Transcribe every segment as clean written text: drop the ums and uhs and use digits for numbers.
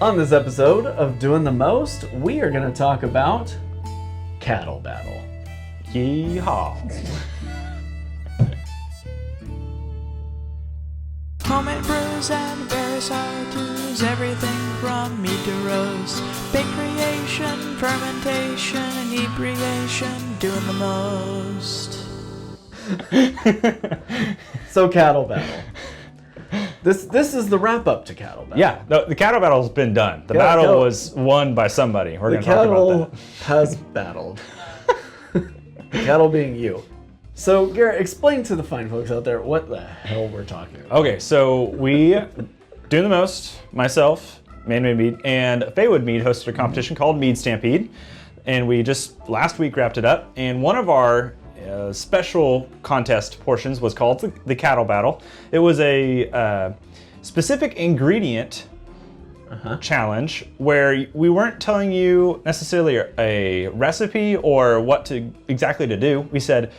On this episode of Doing the Most, we are going to talk about Cattle Battle. Yeehaw. Homemade brews and various how-tos, everything from mead to roast, big creation, fermentation, inebriation, doing the most. So Cattle Battle. This is the wrap-up to Cattle Battle. Yeah, the cattle battle's been done. The battle was won by somebody. We're going to talk about that. Has battled. Cattle being you. So, Garrett, explain to the fine folks out there what the hell we're talking about. Okay, so we, Doing the Most, myself, Mead Mead, and Faywood Mead hosted a competition called Mead Stampede. And we just last week wrapped it up. And one of our special contest portions was called the Cattle Battle. It was a specific ingredient challenge where we weren't telling you necessarily a recipe or what exactly to do. We said,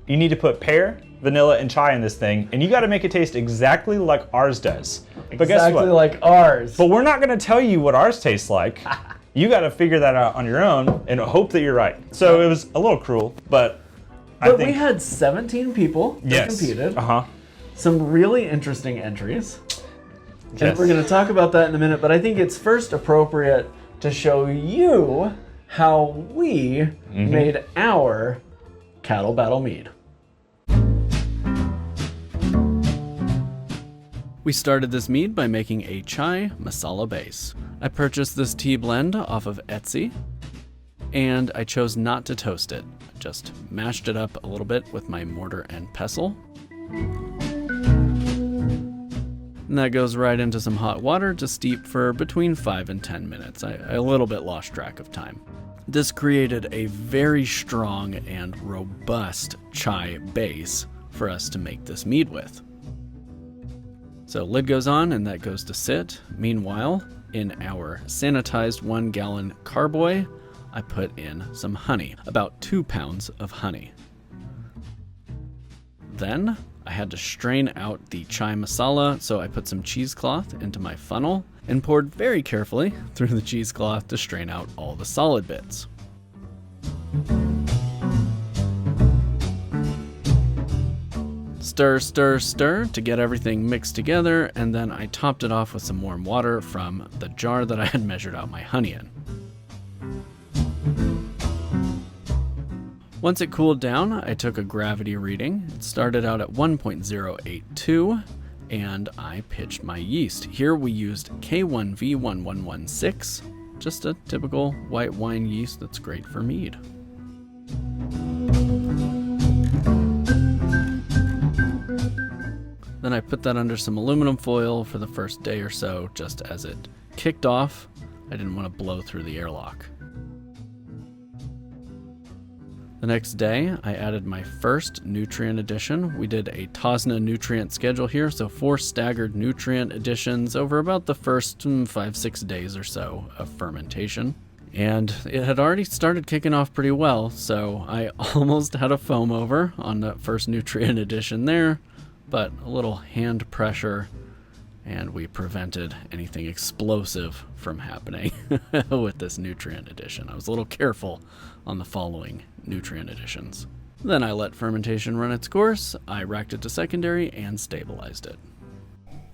you need to put pear, vanilla, and chai in this thing, and you got to make it taste exactly like ours does. But guess what? Exactly like ours. But we're not going to tell you what ours tastes like. You got to figure that out on your own and hope that you're right. So it was a little cruel, but I think we had 17 people that competed. Some really interesting entries. And we're going to talk about that in a minute, but I think it's first appropriate to show you how we made our Cattle Battle Mead. We started this mead by making a chai masala base. I purchased this tea blend off of Etsy, and I chose not to toast it. Just mashed it up a little bit with my mortar and pestle. And that goes right into some hot water to steep for between 5 and 10 minutes. I a little bit lost track of time. This created a very strong and robust chai base for us to make this mead with. So lid goes on and that goes to sit. Meanwhile, in our sanitized 1 gallon carboy, I put in some honey, about 2 pounds of honey. Then I had to strain out the chai masala, so I put some cheesecloth into my funnel and poured very carefully through the cheesecloth to strain out all the solid bits. Stir, stir, stir to get everything mixed together, and then I topped it off with some warm water from the jar that I had measured out my honey in. Once it cooled down, I took a gravity reading. It started out at 1.082, and I pitched my yeast. Here we used K1V1116, just a typical white wine yeast that's great for mead. Then I put that under some aluminum foil for the first day or so, just as it kicked off. I didn't want to blow through the airlock. The next day, I added my first nutrient addition. We did a TOSNA nutrient schedule here, so 4 staggered nutrient additions over about the first 5-6 days or so of fermentation. And it had already started kicking off pretty well, so I almost had a foam over on that first nutrient addition there, but a little hand pressure and we prevented anything explosive from happening with this nutrient addition. I was a little careful on the following nutrient additions. Then I let fermentation run its course, I racked it to secondary, and stabilized it.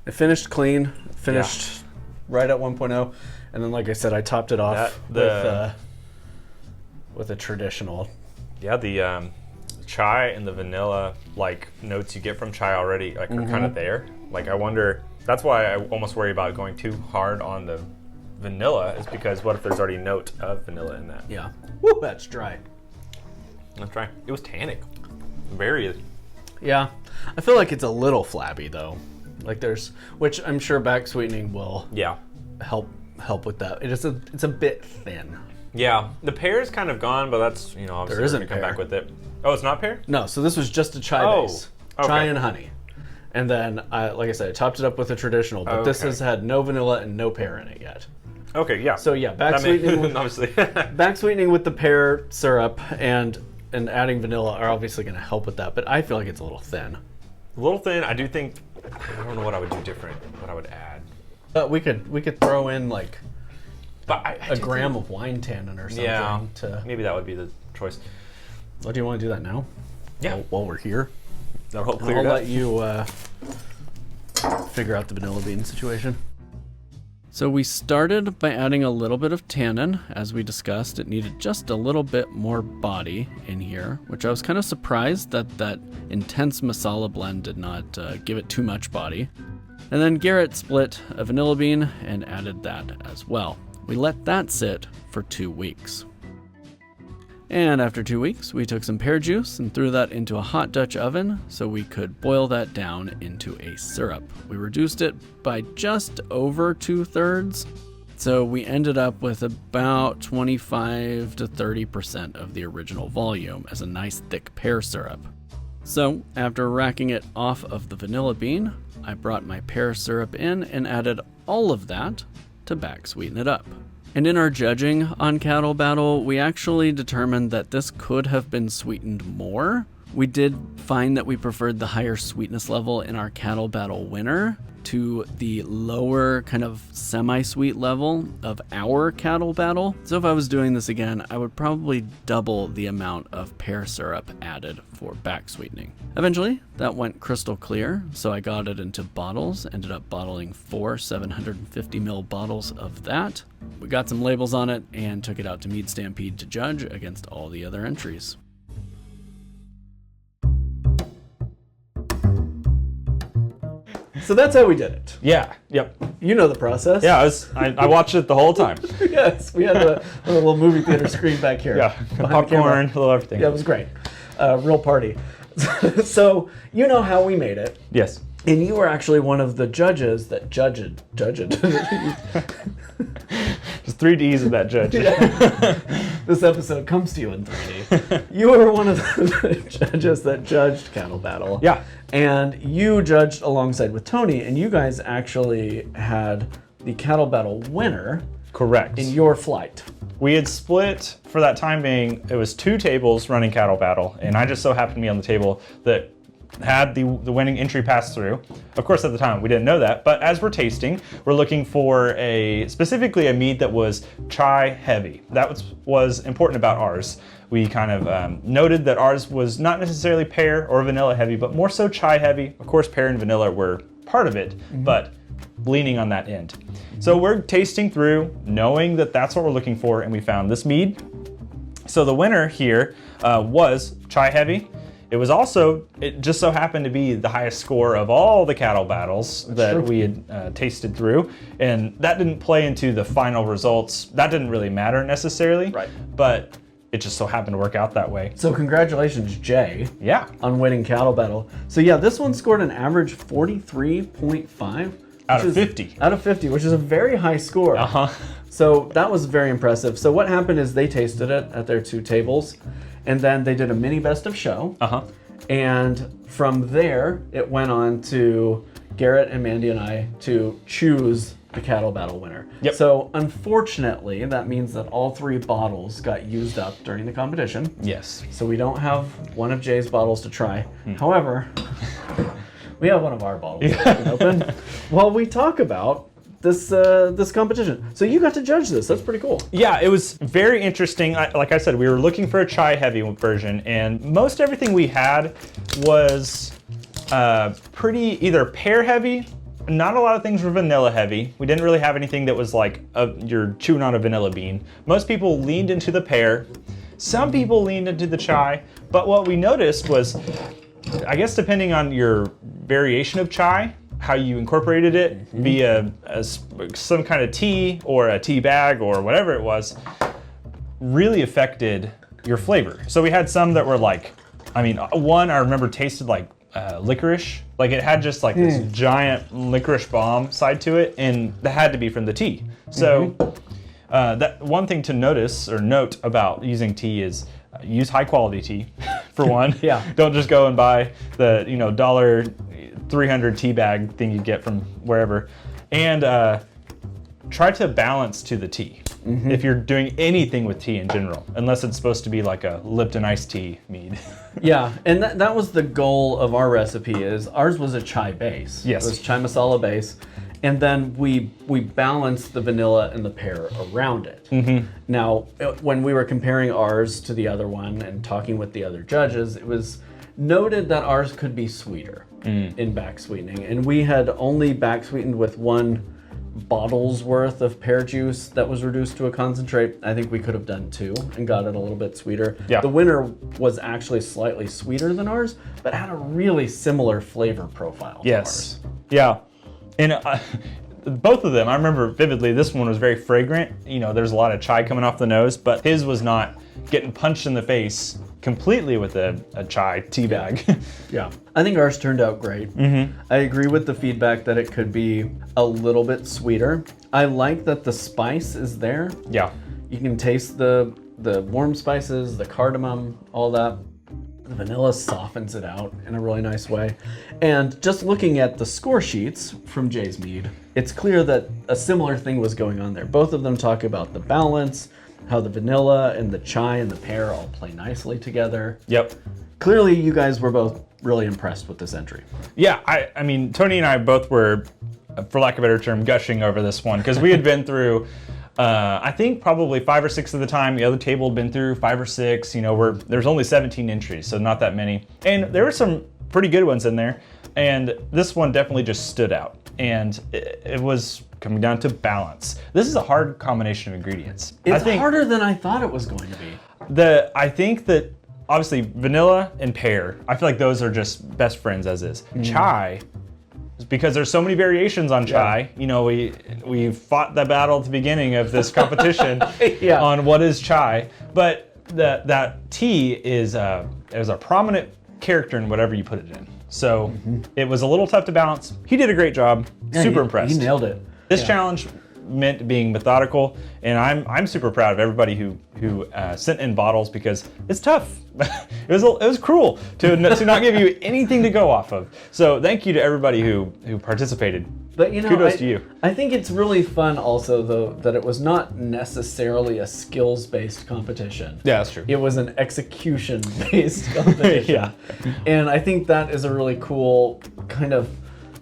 It finished clean, right at 1.0, and then like I said, I topped it off with a traditional. Yeah, the chai and the vanilla notes you get from chai already are kind of there. I wonder, that's why I almost worry about going too hard on the vanilla, is because what if there's already a note of vanilla in that? Yeah. Woo, that's dry. That's dry. It was tannic. Very. Yeah. I feel like it's a little flabby though. Which I'm sure back sweetening will help with that. It's a bit thin. Yeah. The pear is kind of gone, but that's, obviously there isn't we're gonna come pear. back with it. Oh, it's not pear? No, so this was just a chai base. Okay. Chai and honey. And then, like I said, I topped it up with a traditional, but this has had no vanilla and no pear in it yet. Okay, yeah. So yeah, back sweetening with the pear syrup and adding vanilla are obviously going to help with that, but I feel like it's a little thin. A little thin. I do think, I don't know what I would do different, what I would add. We could throw in like But a gram of wine tannin or something. Yeah, To, maybe that would be the choice. what do you want to do that now? Yeah. While we're here, That'll help I'll clear it up. let you figure out the vanilla bean situation. So we started by adding a little bit of tannin. As we discussed, it needed just a little bit more body in here, which I was kind of surprised that intense masala blend did not give it too much body. And then Garrett split a vanilla bean and added that as well. We let that sit for 2 weeks. And after 2 weeks, we took some pear juice and threw that into a hot Dutch oven so we could boil that down into a syrup. We reduced it by just over 2/3, so we ended up with about 25 to 30% of the original volume as a nice thick pear syrup. So after racking it off of the vanilla bean, I brought my pear syrup in and added all of that to back sweeten it up. And in our judging on Cattle Battle, we actually determined that this could have been sweetened more. We did find that we preferred the higher sweetness level in our Cattle Battle winner to the lower kind of semi-sweet level of our Cattle Battle. So if I was doing this again, I would probably double the amount of pear syrup added for back sweetening. Eventually, that went crystal clear, so I got it into bottles, ended up bottling 4 750 ml bottles of that. We got some labels on it and took it out to Mead Stampede to judge against all the other entries. So that's how we did it. Yeah. Yep. You know the process. Yeah. I watched it the whole time. Yes, we had a little movie theater screen back here. Yeah. behind the Popcorn, camera. a little everything. Yeah, it was great. Real party. So you know how we made it, Yes. and you were actually one of the judges that judged. Just 3 Ds of that judge. This episode comes to you in 3D. You were one of the judges that judged Cattle Battle. Yeah. And you judged alongside with Tony, and you guys actually had the Cattle Battle winner Correct. in your flight. We had split, for that time being, it was 2 tables running Cattle Battle, and I just so happened to be on the table that had the winning entry pass through. Of course, at the time, we didn't know that, but as we're tasting, we're looking for specifically a mead that was chai heavy. That was important about ours. We kind of noted that ours was not necessarily pear or vanilla heavy, but more so chai heavy. Of course, pear and vanilla were part of it, but leaning on that end. So we're tasting through, knowing that that's what we're looking for, and we found this mead. So the winner here was chai heavy. It was also, it just so happened to be the highest score of all the cattle battles that we had tasted through. And that didn't play into the final results. That didn't really matter necessarily. Right. But it just so happened to work out that way. So congratulations, Jay, Yeah. on winning Cattle Battle. So yeah, this one scored an average 43.5. Out of 50. Out of 50, which is a very high score. Uh-huh. So that was very impressive. So what happened is they tasted it at their 2 tables, and then they did a mini best of show. Uh-huh. And from there, it went on to Garrett and Mandy and I to choose the Cattle Battle winner. Yep. So unfortunately, that means that all 3 bottles got used up during the competition. Yes. So we don't have one of Jay's bottles to try. However, we have one of our bottles that we can open while we talk about this competition. So you got to judge this. That's pretty cool. Yeah, it was very interesting. Like I said, we were looking for a chai heavy version, and most everything we had was pretty either pear heavy. Not a lot of things were vanilla heavy. We didn't really have anything that was like you're chewing on a vanilla bean. Most people leaned into the pear. Some people leaned into the chai. But what we noticed was, I guess depending on your variation of chai, how you incorporated it via some kind of tea or a tea bag or whatever it was, really affected your flavor. So we had some that were like, one I remember tasted like licorice. Like it had just like this giant licorice bomb side to it, and that had to be from the tea. So that one thing to notice or note about using tea is use high quality tea for one. Yeah. Don't just go and buy the $300 tea bag thing you get from wherever, and try to balance to the tea. If you're doing anything with tea in general, unless it's supposed to be like a Lipton iced tea mead. Yeah, and that was the goal of our recipe. Is ours was a chai base. Yes. It was chai masala base, And then we balanced the vanilla and the pear around it. Now, when we were comparing ours to the other one and talking with the other judges, it was noted that ours could be sweeter in back sweetening. And we had only back sweetened with 1 bottle's worth of pear juice that was reduced to a concentrate. I think we could have done 2 and got it a little bit sweeter. Yeah. The winner was actually slightly sweeter than ours, but had a really similar flavor profile to ours. Yeah. And both of them, I remember vividly, this one was very fragrant. You know, there's a lot of chai coming off the nose, but his was not getting punched in the face completely with a chai tea bag. Yeah. I think ours turned out great. I agree with the feedback that it could be a little bit sweeter. I like that the spice is there. Yeah. You can taste the warm spices, the cardamom, all that. The vanilla softens it out in a really nice way. And just looking at the score sheets from Jay's Mead, it's clear that a similar thing was going on there. Both of them talk about the balance, how the vanilla and the chai and the pear all play nicely together. Yep. Clearly, you guys were both really impressed with this entry. Yeah, I mean, Tony and I both were, for lack of a better term, gushing over this one because we had been through, I think probably 5 or 6 of the time. The other table had been through 5 or 6. You know, there's only 17 entries, so not that many. And there were some pretty good ones in there. And this one definitely just stood out. And it was coming down to balance. This is a hard combination of ingredients. It's harder than I thought it was going to be. I think that obviously vanilla and pear, I feel like those are just best friends as is. Chai, because there's so many variations on chai. You know, we fought the battle at the beginning of this competition on what is chai, but that tea is a prominent character in whatever you put it in. So it was a little tough to balance. He did a great job. Super impressed. He nailed it. This challenge meant being methodical, and I'm super proud of everybody who sent in bottles because it's tough. It was cruel to not give you anything to go off of. So thank you to everybody who participated. But you know, kudos to you. I think it's really fun also though that it was not necessarily a skills-based competition. Yeah, that's true. It was an execution-based competition. And I think that is a really cool kind of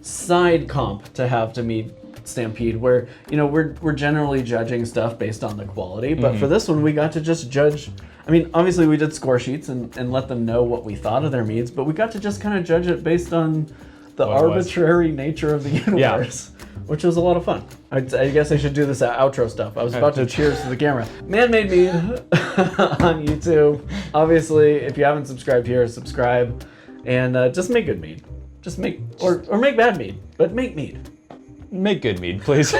side comp to have to Mead Stampede, where you know we're generally judging stuff based on the quality, but for this one we got to just judge. I mean, obviously we did score sheets and let them know what we thought of their meads, but we got to just kind of judge it based on the arbitrary nature of the universe, which was a lot of fun. I guess I should do this outro stuff. I was about to cheers to the camera. Man-made mead on YouTube. Obviously, if you haven't subscribed here, subscribe, and just make good mead. Just make or make bad mead, but make mead. Make good mead, please.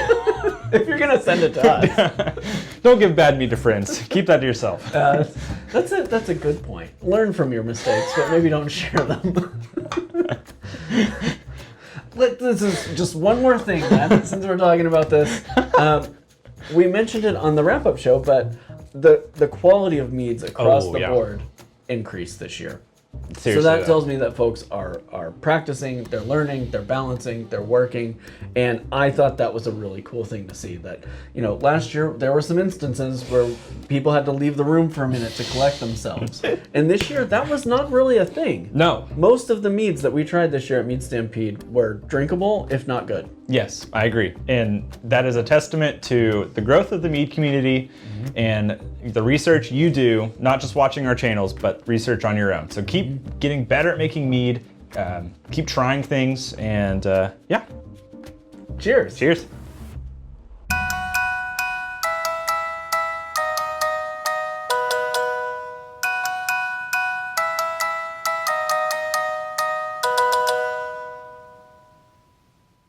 If you're gonna send it to us. Don't give bad mead to friends. Keep that to yourself. That's a good point. Learn from your mistakes, but maybe don't share them. This is just one more thing, man, since we're talking about this. We mentioned it on the wrap-up show, but the quality of meads across the board increased this year. Seriously, so that tells me that folks are practicing, they're learning, they're balancing, they're working, and I thought that was a really cool thing to see. That, you know, last year there were some instances where people had to leave the room for a minute to collect themselves, and this year that was not really a thing. No. Most of the meads that we tried this year at Mead Stampede were drinkable, if not good. Yes, I agree, and that is a testament to the growth of the mead community and the research you do, not just watching our channels, but research on your own. So keep getting better at making mead, keep trying things, and yeah. Cheers. Cheers.